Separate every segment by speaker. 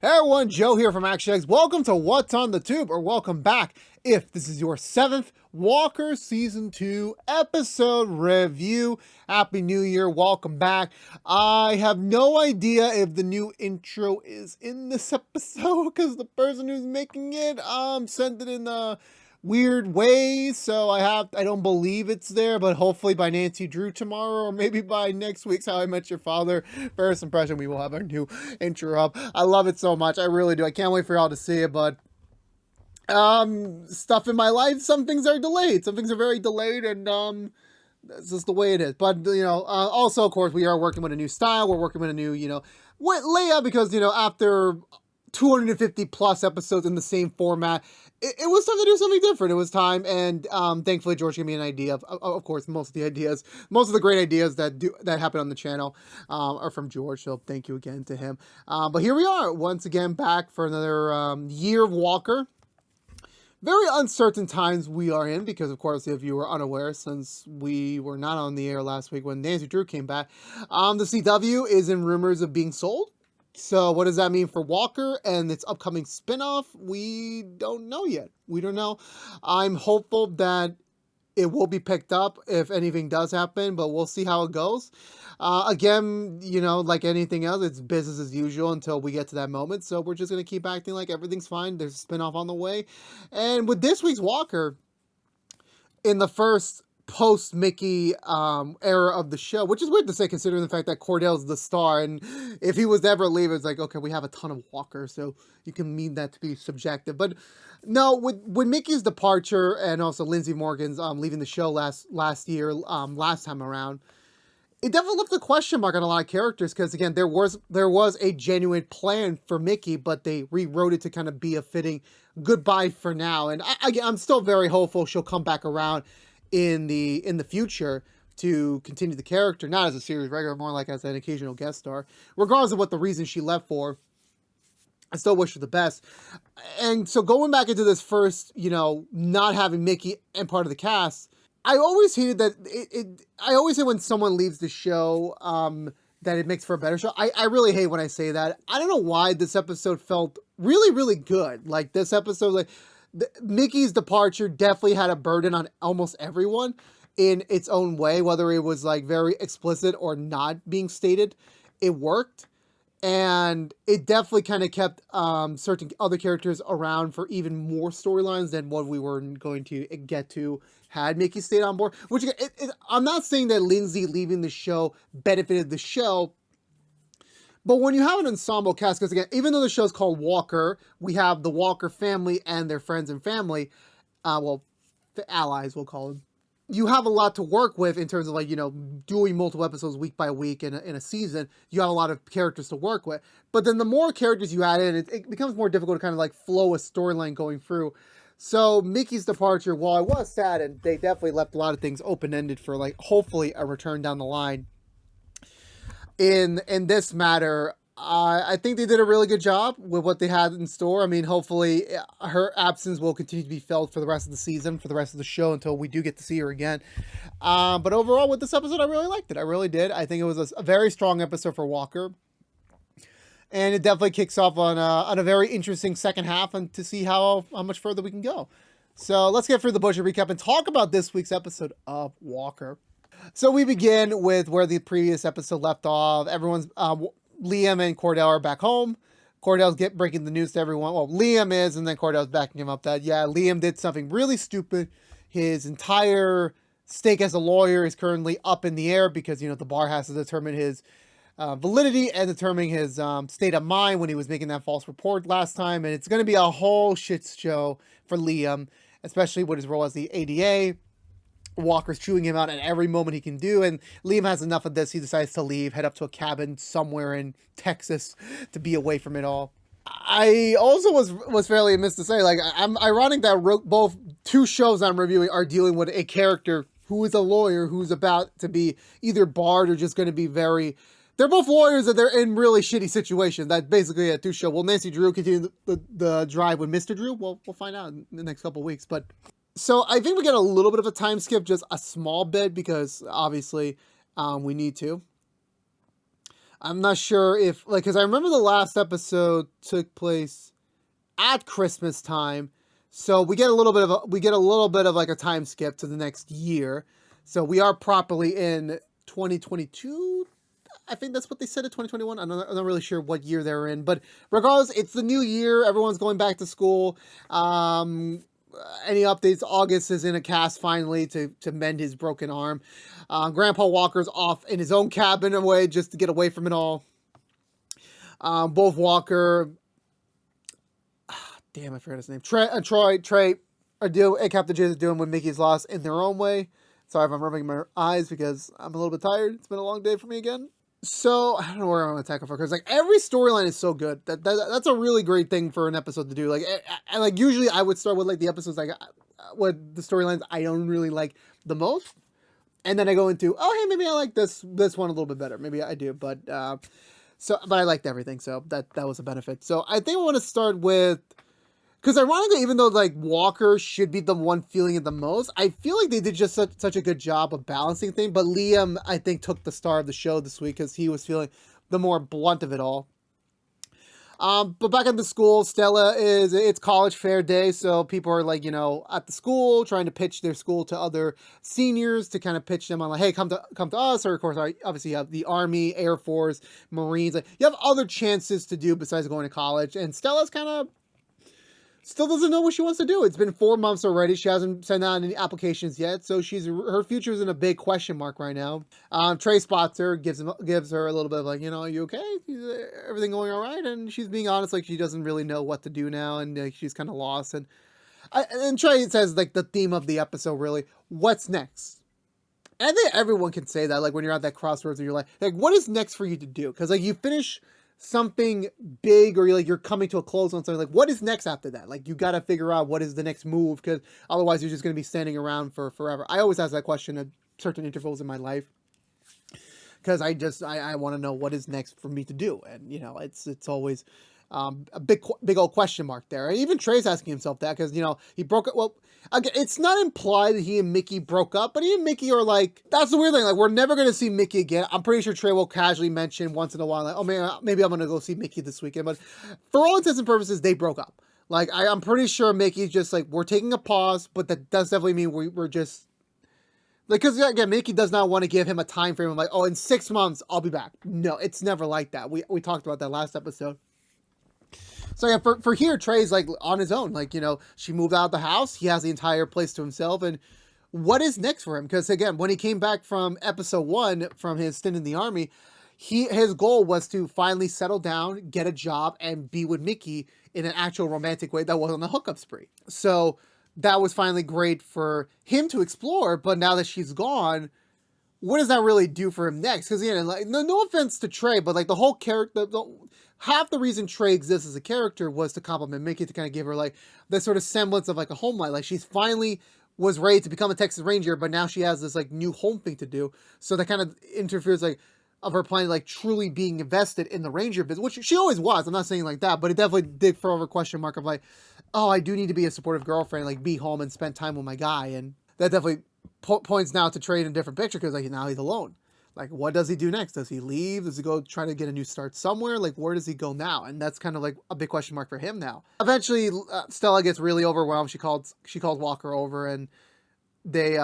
Speaker 1: Hey everyone, Joe here from ActionX. Welcome to What's on the Tube, or welcome back if this is your 7th Walker Season 2 episode review. Happy New Year, welcome back. I have no idea if the new intro is in this episode because the person who's making it sent it in a weird way, so I don't believe it's there, but hopefully by Nancy Drew tomorrow, or maybe by next week's How I Met Your Father first impression, we will have our new intro up. I love it so much, I really do. I can't wait for y'all to see it, but stuff in my life, some things are delayed, some things are very delayed, and that's just the way it is. But also, of course, we are working with a new style, we're working with a new layout, because after 250 plus episodes in the same format, it was time to do something different. It was time, and thankfully George gave me an idea of course, most of the great ideas that happen on the channel are from George, so thank you again to him. But here we are, once again, back for another year of Walker. Very uncertain times we are in, because of course, if you were unaware, since we were not on the air last week when Nancy Drew came back, the CW is in rumors of being sold. So what does that mean for Walker and its upcoming spinoff? We don't know yet. We don't know. I'm hopeful that it will be picked up if anything does happen, but we'll see how it goes. Again, like anything else, it's business as usual until we get to that moment. So we're just going to keep acting like everything's fine. There's a spinoff on the way. And with this week's Walker, in the first post-Mickey era of the show, which is weird to say considering the fact that Cordell's the star, and if he was to ever leave, it's like, okay, we have a ton of Walker, so you can mean that to be subjective. But no, with Mickey's departure, and also Lindsay Morgan's leaving the show last time around, it definitely left a question mark on a lot of characters, because again, there was a genuine plan for Mickey, but they rewrote it to kind of be a fitting goodbye for now. And I'm still very hopeful she'll come back around in the future to continue the character, not as a series regular, more like as an occasional guest star. Regardless of what the reason she left for, I still wish her the best. And so going back into this first, not having Mickey and part of the cast, I always hated that I always say when someone leaves the show, that it makes for a better show. I really hate when I say that. I don't know why this episode felt really, really good. Like this episode, Mickey's departure definitely had a burden on almost everyone in its own way, whether it was like very explicit or not being stated. It worked, and it definitely kind of kept certain other characters around for even more storylines than what we were going to get to had Mickey stayed on board. Which I'm not saying that Lindsay leaving the show benefited the show, but when you have an ensemble cast, because again, even though the show's called Walker, we have the Walker family and their friends and family, well, the allies, we'll call them. You have a lot to work with in terms of doing multiple episodes week by week in a season. You have a lot of characters to work with. But then the more characters you add in, it becomes more difficult to kind of flow a storyline going through. So Mickey's departure, while I was sad, and they definitely left a lot of things open-ended for hopefully a return down the line. In this matter, I think they did a really good job with what they had in store. I mean, hopefully her absence will continue to be felt for the rest of the season, for the rest of the show, until we do get to see her again. But overall, with this episode, I really liked it. I really did. I think it was a very strong episode for Walker. And it definitely kicks off on a very interesting second half, and to see how much further we can go. So let's get through the budget recap and talk about this week's episode of Walker. So we begin with where the previous episode left off. Everyone's Liam and Cordell are back home. Cordell's breaking the news to everyone. Well, Liam is, and then Cordell's backing him up that, yeah, Liam did something really stupid. His entire stake as a lawyer is currently up in the air because, the bar has to determine his validity and determining his state of mind when he was making that false report last time. And it's going to be a whole shit show for Liam, especially with his role as the ADA. Walker's chewing him out at every moment he can do, and Liam has enough of this. He decides to leave, head up to a cabin somewhere in Texas to be away from it all. I also was fairly amiss to say, I'm ironic that both two shows I'm reviewing are dealing with a character who is a lawyer who's about to be either barred or just going to be they're both lawyers and they're in really shitty situations. That's basically a two show. Will Nancy Drew continue the drive with Mr. Drew? Well, we'll find out in the next couple of weeks, but so I think we get a little bit of a time skip, just a small bit, because obviously we need to. I'm not sure if, like, because I remember the last episode took place at Christmas time, so we get a little bit of like a time skip to the next year. So we are properly in 2022. I think that's what they said in 2021. I'm not really sure what year they're in, but regardless, it's the new year. Everyone's going back to school. Any updates? August is in a cast finally to mend his broken arm. Grandpa Walker's off in his own cabin away just to get away from it all. Both Walker, damn, I forgot his name. Trey are Captain J's doing what Mickey's lost in their own way. Sorry if I'm rubbing my eyes because I'm a little bit tired. It's been a long day for me again. So I don't know where I'm gonna tackle for because like every storyline is so good that's a really great thing for an episode to do. Like usually I would start with like the episodes like with the storylines I don't really like the most, and then I go into hey maybe I like this one a little bit better. Maybe I do, but I liked everything, so that was a benefit. So I think I want to start with. Because ironically, even though like Walker should be the one feeling it the most, I feel like they did just such a good job of balancing things. But Liam, I think, took the star of the show this week because he was feeling the more blunt of it all. But back at the school, it's college fair day, so people are like, at the school trying to pitch their school to other seniors to kind of pitch them on like, hey, come to us. Or of course, obviously you have the Army, Air Force, Marines. Like, you have other chances to do besides going to college, and Stella's kind of. Still doesn't know what she wants to do. It's been 4 months already. She hasn't sent out any applications yet, so her future is in a big question mark right now. Trey spots her, gives her a little bit of like, are you okay? Everything going all right? And she's being honest, like she doesn't really know what to do now, and like, she's kind of lost. And Trey says like the theme of the episode really, what's next? And I think everyone can say that, like when you're at that crossroads of your life, like what is next for you to do? Because like you finish something big or you're coming to a close on something, like what is next after that? Like you got to figure out what is the next move, because otherwise you're just going to be standing around for forever. I always ask that question at certain intervals in my life because I want to know what is next for me to do, and it's always a big old question mark there. And even Trey's asking himself that because he broke it. Well, again, it's not implied that he and Mickey broke up, but he and Mickey are like, that's the weird thing. Like, we're never going to see Mickey again. I'm pretty sure Trey will casually mention once in a while, like, oh, maybe I'm going to go see Mickey this weekend. But for all intents and purposes, they broke up. Like, I'm pretty sure Mickey's just like, we're taking a pause, but that does definitely mean we're just, like, because again, Mickey does not want to give him a time frame of like, oh, in 6 months, I'll be back. No, it's never like that. We talked about that last episode. So yeah, for here, Trey's like on his own. Like, she moved out of the house. He has the entire place to himself. And what is next for him? Because again, when he came back from episode 1 from his stint in the Army, his goal was to finally settle down, get a job, and be with Mickey in an actual romantic way that wasn't a hookup spree. So that was finally great for him to explore. But now that she's gone, what does that really do for him next? Because like, no offense to Trey, but like the whole character, half the reason Trey exists as a character was to compliment Mickey, to kind of give her like this sort of semblance of like a home life. Like she's finally was ready to become a Texas Ranger, but now she has this like new home thing to do. So that kind of interferes like of her planning, like truly being invested in the Ranger business, which she always was. I'm not saying like that, but it definitely did throw over a question mark of like, oh, I do need to be a supportive girlfriend, like be home and spend time with my guy. And that definitely points now to Trey in a different picture because like now he's alone. Like, what does he do next? Does he leave? Does he go try to get a new start somewhere? Like, where does he go now? And that's kind of like a big question mark for him now. Eventually, Stella gets really overwhelmed. She called Walker over, and she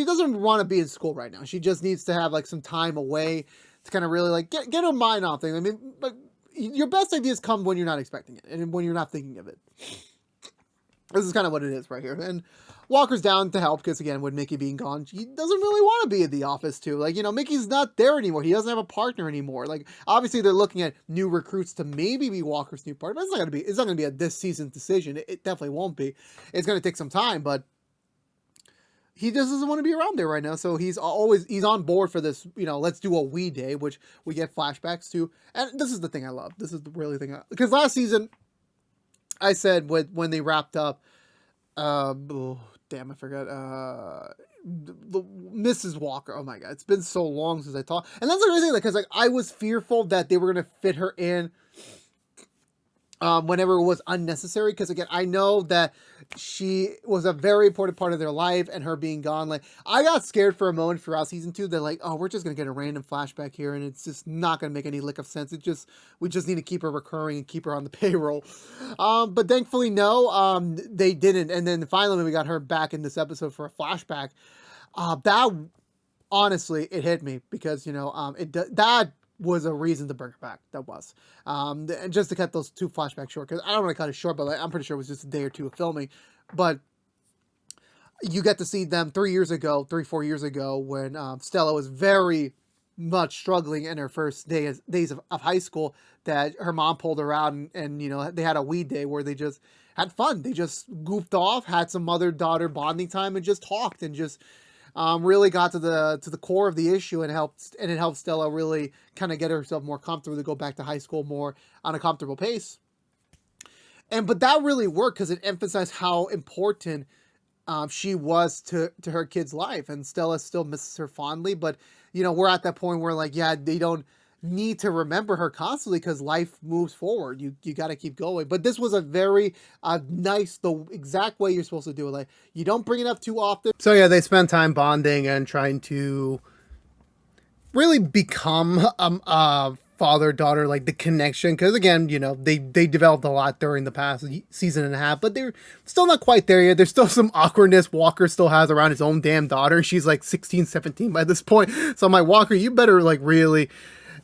Speaker 1: doesn't want to be in school right now. She just needs to have like some time away to kind of really like get her mind off things. I mean, like your best ideas come when you're not expecting it and when you're not thinking of it. This is kind of what it is right here. And Walker's down to help because, again, with Mickey being gone, he doesn't really want to be in the office, too. Like, Mickey's not there anymore. He doesn't have a partner anymore. Like, obviously, they're looking at new recruits to maybe be Walker's new partner. But it's not going to be a this season's decision. It definitely won't be. It's going to take some time, but he just doesn't want to be around there right now. So he's on board for this, let's do a we day, which we get flashbacks to. And this is the thing I love. This is the really thing. Because last season, I said when they wrapped up, I forgot. Mrs. Walker. Oh my God, it's been so long since I talked, and that's the reason. Because I was fearful that they were gonna fit her in whenever it was unnecessary. Because again, I know that she was a very important part of their life, and her being gone, like, I got scared for a moment throughout season 2 that, like, oh, we're just gonna get a random flashback here, and it's just not gonna make any lick of sense. We just need to keep her recurring and keep her on the payroll. But thankfully, no, they didn't. And then finally, when we got her back in this episode for a flashback, that honestly, it hit me because, that was a reason to bring her back. That was, and just to cut those 2 flashbacks short, because I don't want to cut it short, but like, I'm pretty sure it was just a day or 2 of filming. But you get to see them 4 years ago, when Stella was very much struggling in her first days of high school, that her mom pulled her out, and they had a weed day where they just had fun. They just goofed off, had some mother-daughter bonding time, and just talked, and just really got to the core of the issue, and it helped Stella really kind of get herself more comfortable to go back to high school more on a comfortable pace. But that really worked because it emphasized how important she was to her kid's life, and Stella still misses her fondly. But we're at that point where, like, yeah, they don't need to remember her constantly because life moves forward. You got to keep going. But this was a very nice, the exact way you're supposed to do it. Like, you don't bring it up too often. So yeah, they spend time bonding and trying to really become father-daughter, like the connection, because again, they developed a lot during the past season and a half, but they're still not quite there yet. There's still some awkwardness Walker still has around his own damn daughter. She's like 16, 17 by this point. So I'm like, Walker, you better like really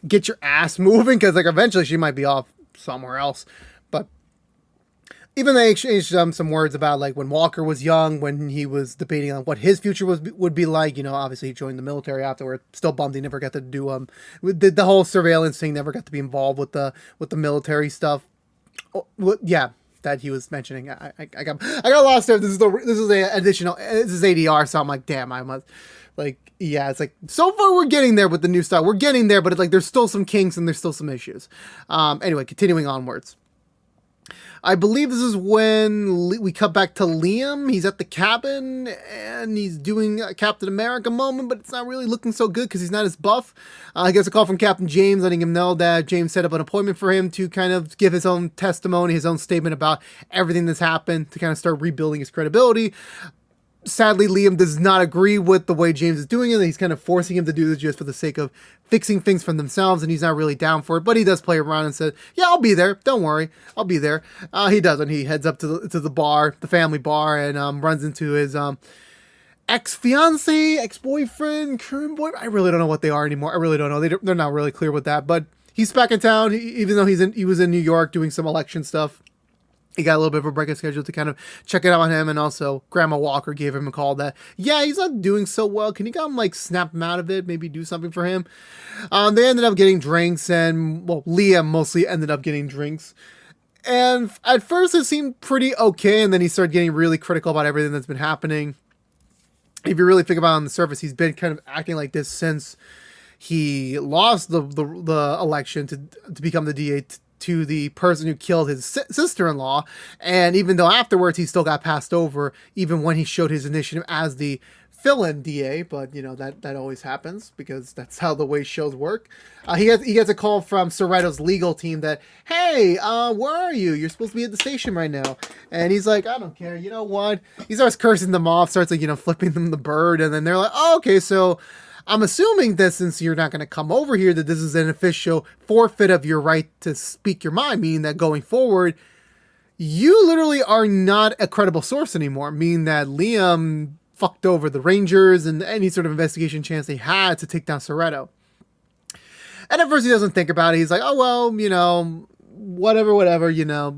Speaker 1: get your ass moving, because like eventually she might be off somewhere else. But even they exchanged some words about like when Walker was young, when he was debating on what his future would be like. Obviously he joined the military afterward. Still bummed he never got to do the whole surveillance thing. Never got to be involved with the military stuff. Yeah, that he was mentioning. I got lost there. This is a additional. This is ADR, so I'm like, damn, I must. Like, yeah, it's like, so far we're getting there with the new style. We're getting there, but it's like there's still some kinks and there's still some issues. Anyway, continuing onwards. I believe this is when we cut back to Liam. He's at the cabin and he's doing a Captain America moment, but it's not really looking so good because he's not as buff. He gets a call from Captain James letting him know that James set up an appointment for him to kind of give his own testimony, his own statement about everything that's happened, to kind of start rebuilding his credibility. Sadly, Liam does not agree with the way James is doing it. He's kind of forcing him to do this just for the sake of fixing things for themselves, and he's not really down for it. But he does play around and says, yeah, I'll be there. Don't worry. I'll be there. He doesn't. He heads up to the bar, the family bar, and runs into his ex-fiance, ex-boyfriend, current boy. I really don't know what they are anymore. I really don't know. They're not really clear with that. But he's back in town, even though he was in New York doing some election stuff. He got a little bit of a break schedule to kind of check it out on him, and also Grandma Walker gave him a call that, yeah, he's not doing so well. Can you kind of like snap him out of it? Maybe do something for him. They ended up getting drinks, and Liam mostly ended up getting drinks. And at first it seemed pretty okay, and then he started getting really critical about everything that's been happening. If you really think about it on the surface, he's been kind of acting like this since he lost the election to become the DA to the person who killed his sister-in-law, and even though afterwards he still got passed over, even when he showed his initiative as the fill-in DA, but that always happens because that's how the way shows work. He gets a call from Sorreto's legal team that, hey, where are you? You're supposed to be at the station right now. And he's like, I don't care. You know what? He starts cursing them off, starts like flipping them the bird, and then they're like, oh, okay, so I'm assuming that since you're not going to come over here, that this is an official forfeit of your right to speak your mind, meaning that going forward, you literally are not a credible source anymore, meaning that Liam fucked over the Rangers and any sort of investigation chance they had to take down Sorreto. And at first he doesn't think about it. He's like, oh, well, whatever,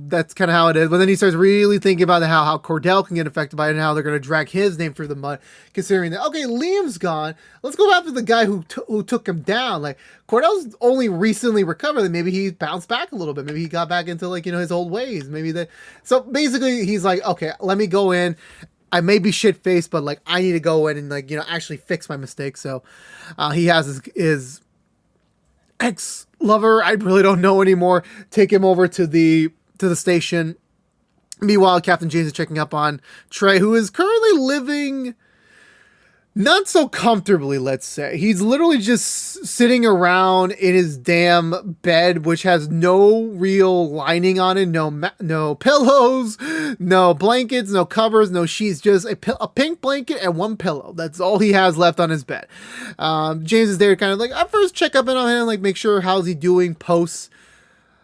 Speaker 1: that's kind of how it is. But then he starts really thinking about how Cordell can get affected by it and how they're going to drag his name through the mud, considering that, okay, Liam's gone. Let's go after the guy who took him down. Like, Cordell's only recently recovered, and maybe he bounced back a little bit. Maybe he got back into, his old ways. So basically he's like, okay, let me go in. I may be shit-faced, but, I need to go in and, actually fix my mistakes. So he has his ex-lover, I really don't know anymore, take him over to the station. Meanwhile, Captain James is checking up on Trey, who is currently living Not so comfortably, let's say. He's literally just sitting around in his damn bed, which has no real lining on it, no pillows, no blankets, no covers, no sheets, just a pink blanket and one pillow. That's all he has left on his bed. James is there to kind of like, at first check up on him, like make sure how's he doing post,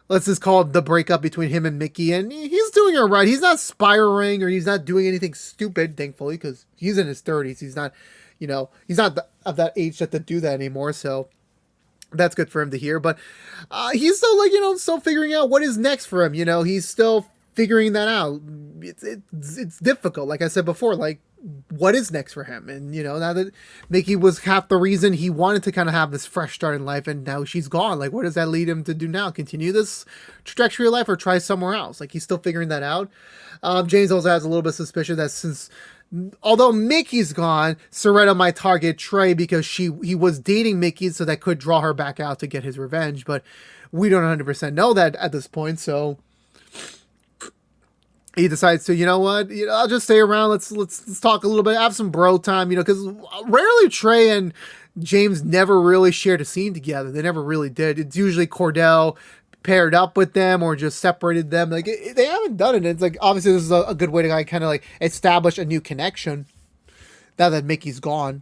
Speaker 1: let's just call it the breakup between him and Mickey, and he's doing all right. He's not spiraling or he's not doing anything stupid, thankfully, because he's in his 30s. He's not, he's not of that age to do that anymore. So that's good for him to hear. But he's still like, still figuring out what is next for him. He's still figuring that out. It's difficult. Like I said before, like what is next for him? And now that Mickey was half the reason he wanted to kind of have this fresh start in life, and now she's gone, like what does that lead him to do now? Continue this trajectory of life or try somewhere else? Like he's still figuring that out. James also has a little bit of suspicion that since although Mickey's gone, Soretta might target Trey because he was dating Mickey, so that could draw her back out to get his revenge. But we don't 100% know that at this point, so he decides to, I'll just stay around. Let's talk a little bit, have some bro time, because rarely Trey and James never really shared a scene together. They never really did. It's usually Cordell paired up with them or just separated them. Like they haven't done it. It's like obviously this is a good way to like kind of like establish a new connection now that Mickey's gone.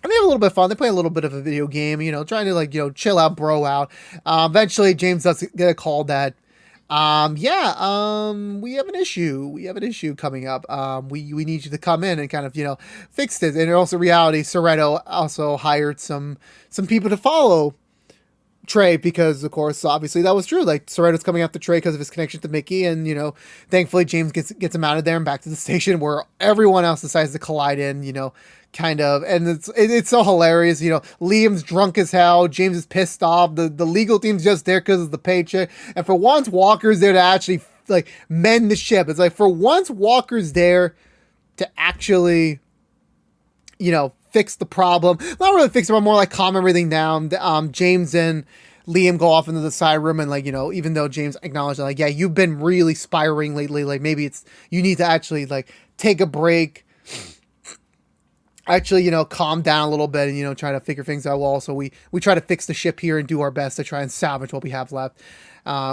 Speaker 1: And they have a little bit of fun. They play a little bit of a video game, trying to like chill out, bro out. Eventually, James does get a call that, we have an issue. We have an issue coming up. We need you to come in and kind of fix this. And also, reality, Soretta also hired some people to follow Trey because, of course, obviously that was true. Like Soretta's coming after Trey because of his connection to Mickey, and thankfully James gets him out of there and back to the station where everyone else decides to collide in. Kind of, and it's so hilarious. Liam's drunk as hell. James is pissed off. The legal team's just there because of the paycheck, and for once Walker's there to actually like mend the ship. It's like for once Walker's there to actually, fix the problem. Not really fix it, but more like calm everything down. James and Liam go off into the side room and like, even though James acknowledged that, like, yeah, you've been really spiraling lately. Like maybe you need to actually like take a break, actually, calm down a little bit and, try to figure things out. Well, also we try to fix the ship here and do our best to try and salvage what we have left.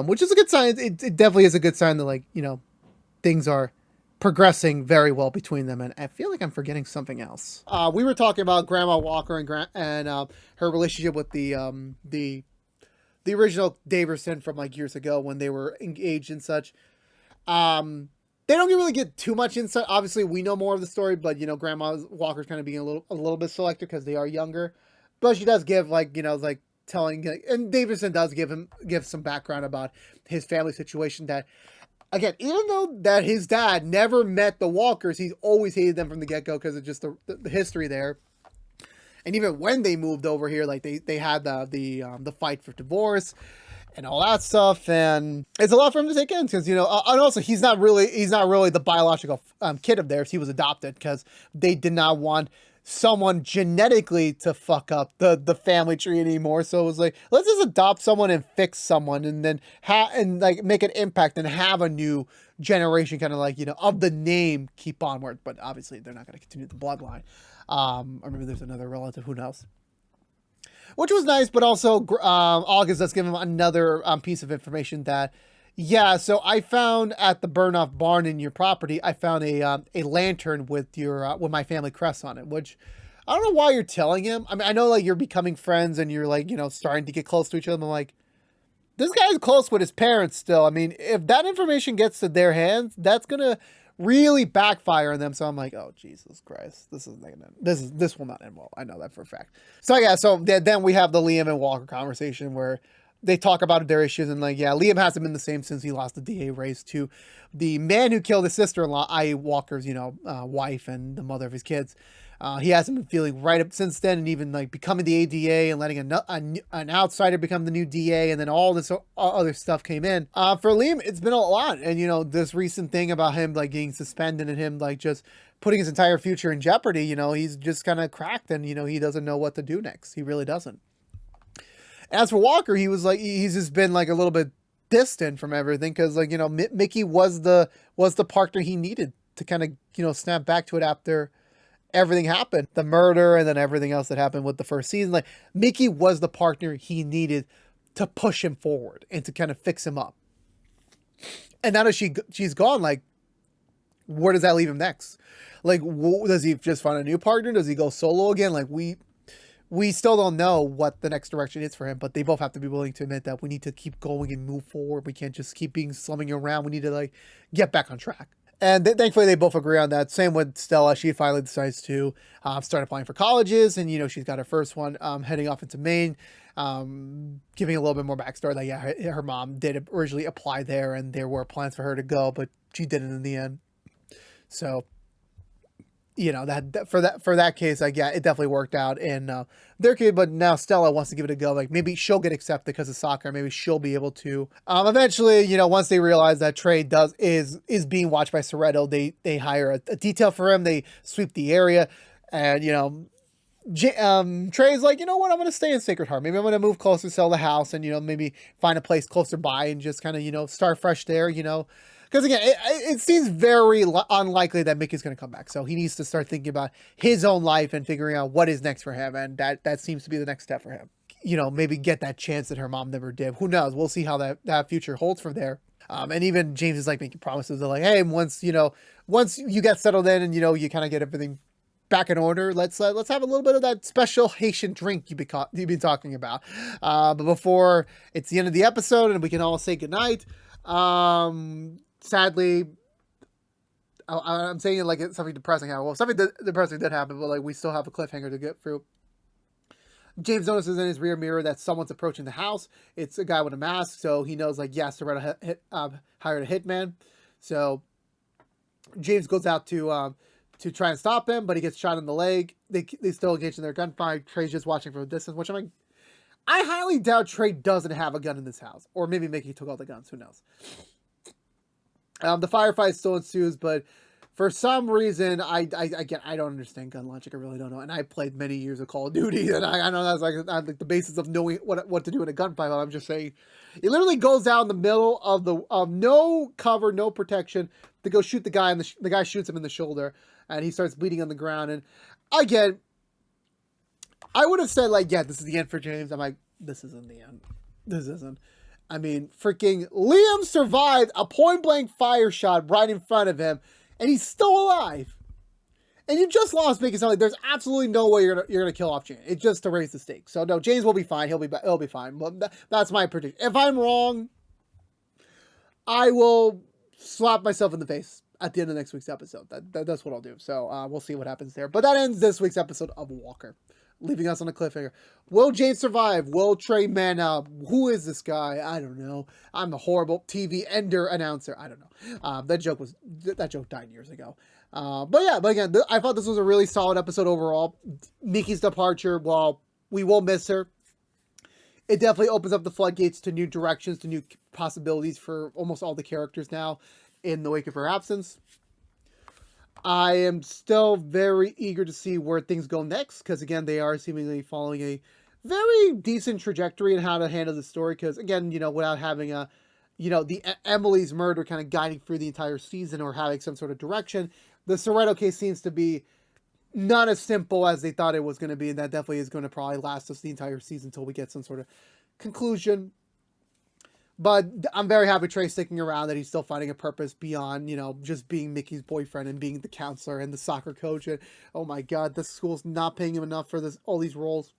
Speaker 1: Which is a good sign. It definitely is a good sign that like, things are progressing very well between them, and I feel like I'm forgetting something else. We were talking about Grandma Walker and her relationship with the original Daverson from like years ago when they were engaged and such. They don't really get too much insight. Obviously, we know more of the story, but Grandma Walker's kind of being a little bit selective because they are younger. But she does give like like telling, and Davidson does give some background about his family situation that. Again, even though that his dad never met the Walkers, he's always hated them from the get-go because of just the history there. And even when they moved over here, like they had the fight for divorce and all that stuff, and it's a lot for him to take in because and also he's not really the biological kid of theirs. He was adopted because they did not want someone genetically to fuck up the family tree anymore. So it was like, let's just adopt someone and fix someone and then like make an impact and have a new generation kind of like, of the name keep onward. But obviously they're not going to continue the bloodline. Or maybe there's another relative, who knows. Which was nice, but also August does give him another piece of information that, yeah, so I found at the burn-off barn in your property, I found a lantern with with my family crest on it, which I don't know why you're telling him. I mean, I know like you're becoming friends and you're like, starting to get close to each other. I'm like, this guy's close with his parents still. I mean, if that information gets to their hands, that's going to really backfire on them. So I'm like, oh, Jesus Christ, this will not end well. I know that for a fact. So yeah, so then we have the Liam and Walker conversation where they talk about their issues and like, yeah, Liam hasn't been the same since he lost the DA race to the man who killed his sister-in-law, i.e. Walker's, wife and the mother of his kids. He hasn't been feeling right up since then, and even like becoming the ADA and letting an outsider become the new DA, and then all this other stuff came in. For Liam, it's been a lot, and this recent thing about him like getting suspended and him like just putting his entire future in jeopardy. He's just kind of cracked, and he doesn't know what to do next. He really doesn't. As for Walker, he was like, he's just been like a little bit distant from everything because like, Mickey was the partner he needed to kind of, snap back to it after everything happened, the murder, and then everything else that happened with the first season. Like, Mickey was the partner he needed to push him forward and to kind of fix him up. And now that she's gone, like, where does that leave him next? Like, does he just find a new partner? Does he go solo again? Like, we still don't know what the next direction is for him, but they both have to be willing to admit that we need to keep going and move forward. We can't just keep being slumming around. We need to, like, get back on track. And thankfully, they both agree on that. Same with Stella. She finally decides to start applying for colleges. And, she's got her first one heading off into Maine. Giving a little bit more backstory. Like, yeah, her mom did originally apply there, and there were plans for her to go, but she didn't in the end. So, that for that case, like, yeah, it definitely worked out in their kid. But now Stella wants to give it a go. Like, maybe she'll get accepted because of soccer. Maybe she'll be able to. Eventually, once they realize that Trey is being watched by Soretto, they hire a detail for him. They sweep the area, and Trey's like, you know what, I'm gonna stay in Sacred Heart. Maybe I'm gonna move closer, sell the house, and maybe find a place closer by and just kind of start fresh there. Because again, it seems very unlikely that Mickey's going to come back. So he needs to start thinking about his own life and figuring out what is next for him. And that seems to be the next step for him. Maybe get that chance that her mom never did. Who knows? We'll see how that future holds from there. And even James is like making promises. They're like, hey, once you get settled in and, you kind of get everything back in order, let's have a little bit of that special Haitian drink you've been talking about. But before it's the end of the episode and we can all say goodnight, sadly, I'm saying it like it's something depressing. Well, something depressing did happen, but like we still have a cliffhanger to get through. James notices in his rear mirror that someone's approaching the house. It's a guy with a mask, so he knows, like, yes, Soretto hired a hitman. So James goes out to try and stop him, but he gets shot in the leg. They still engage in their gunfight. Trey's just watching from a distance, which I'm like, I highly doubt Trey doesn't have a gun in this house, or maybe Mickey took all the guns. Who knows? The firefight still ensues, but for some reason, I don't understand gun logic. I really don't know. And I played many years of Call of Duty, and I know that's like the basis of knowing what to do in a gunfight. But I'm just saying, it literally goes down the middle of no cover, no protection to go shoot the guy, and the guy shoots him in the shoulder, and he starts bleeding on the ground. And again, I would have said, like, yeah, this is the end for James. I'm like, this isn't the end. This isn't. I mean, freaking Liam survived a point-blank fire shot right in front of him, and he's still alive. And you just lost Mickey. So like, there's absolutely no way you're gonna kill off James. It's just to raise the stakes. So no, James will be fine. He'll be fine. But that's my prediction. If I'm wrong, I will slap myself in the face at the end of next week's episode. That's what I'll do. So we'll see what happens there. But that ends this week's episode of Walker, leaving us on a cliffhanger. Will James survive? Will Trey man up? Who is this guy? I don't know. I'm a horrible TV ender announcer. I don't know. That joke died years ago. But again, I thought this was a really solid episode overall. Mickey's departure, while we will miss her, it definitely opens up the floodgates to new directions, to new possibilities for almost all the characters now in the wake of her absence. I am still very eager to see where things go next, because again, they are seemingly following a very decent trajectory in how to handle the story, because again, without having Emily's murder kind of guiding through the entire season or having some sort of direction, the Soretto case seems to be not as simple as they thought it was going to be, and that definitely is going to probably last us the entire season until we get some sort of conclusion. But I'm very happy Trey's sticking around, that he's still finding a purpose beyond, just being Mickey's boyfriend and being the counselor and the soccer coach. And oh my God, this school's not paying him enough for all these roles.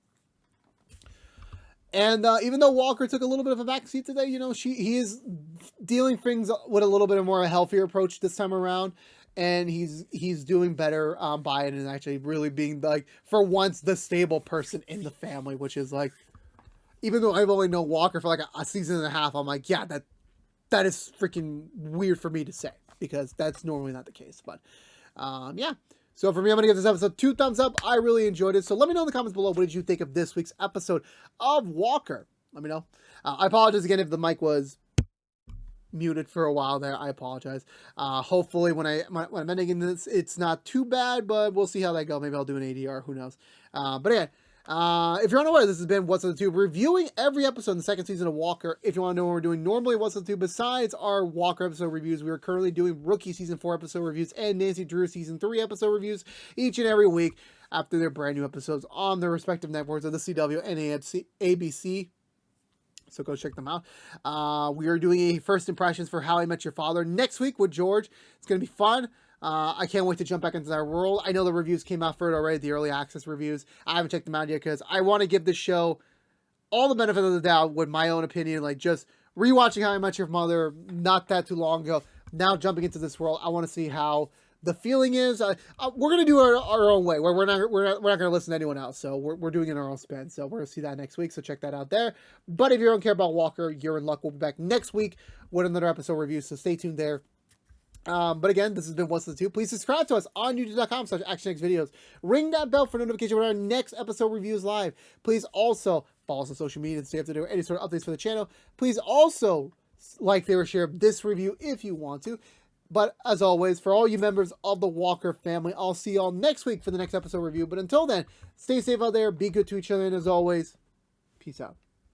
Speaker 1: And even though Walker took a little bit of a backseat today, he is dealing things with a little bit more of a healthier approach this time around. And he's doing better by it, and actually really being, like, for once, the stable person in the family, which is like, even though I've only known Walker for like a season and a half, I'm like, yeah, that is freaking weird for me to say, because that's normally not the case. But yeah. So for me, I'm going to give this episode 2 thumbs up. I really enjoyed it. So let me know in the comments below, what did you think of this week's episode of Walker? Let me know. I apologize again if the mic was muted for a while there. I apologize. Hopefully when I'm ending this, it's not too bad, but we'll see how that goes. Maybe I'll do an ADR. Who knows? But again, If you're unaware, this has been What's on the Tube, reviewing every episode in the second season of Walker. If you want to know what we're doing normally, What's on the Tube, besides our Walker episode reviews, we are currently doing Rookie Season 4 episode reviews and Nancy Drew Season 3 episode reviews each and every week after their brand new episodes on their respective networks of the CW and ABC. So go check them out. We are doing a first impressions for How I Met Your Father next week with George. It's going to be fun. I can't wait to jump back into that world. I know the reviews came out for it already, the early access reviews. I haven't checked them out yet because I want to give this show all the benefit of the doubt with my own opinion. Like just rewatching How I Met Your Mother not that too long ago. Now jumping into this world, I want to see how the feeling is. We're gonna do our own way. Where we're not gonna listen to anyone else. So we're doing it in our own spin. So we're gonna see that next week. So check that out there. But if you don't care about Walker, you're in luck. We'll be back next week with another episode review. So stay tuned there. But again, this has been What's the Tube. Please subscribe to us on youtube.com/ActionX videos. Ring that bell for notification when our next episode review is live. Please also follow us on social media and stay up to date with any sort of updates for the channel. Please also like, favorite, share this review if you want to. But as always, for all you members of the Walker family, I'll see y'all next week for the next episode review. But until then, stay safe out there, be good to each other, and as always, peace out.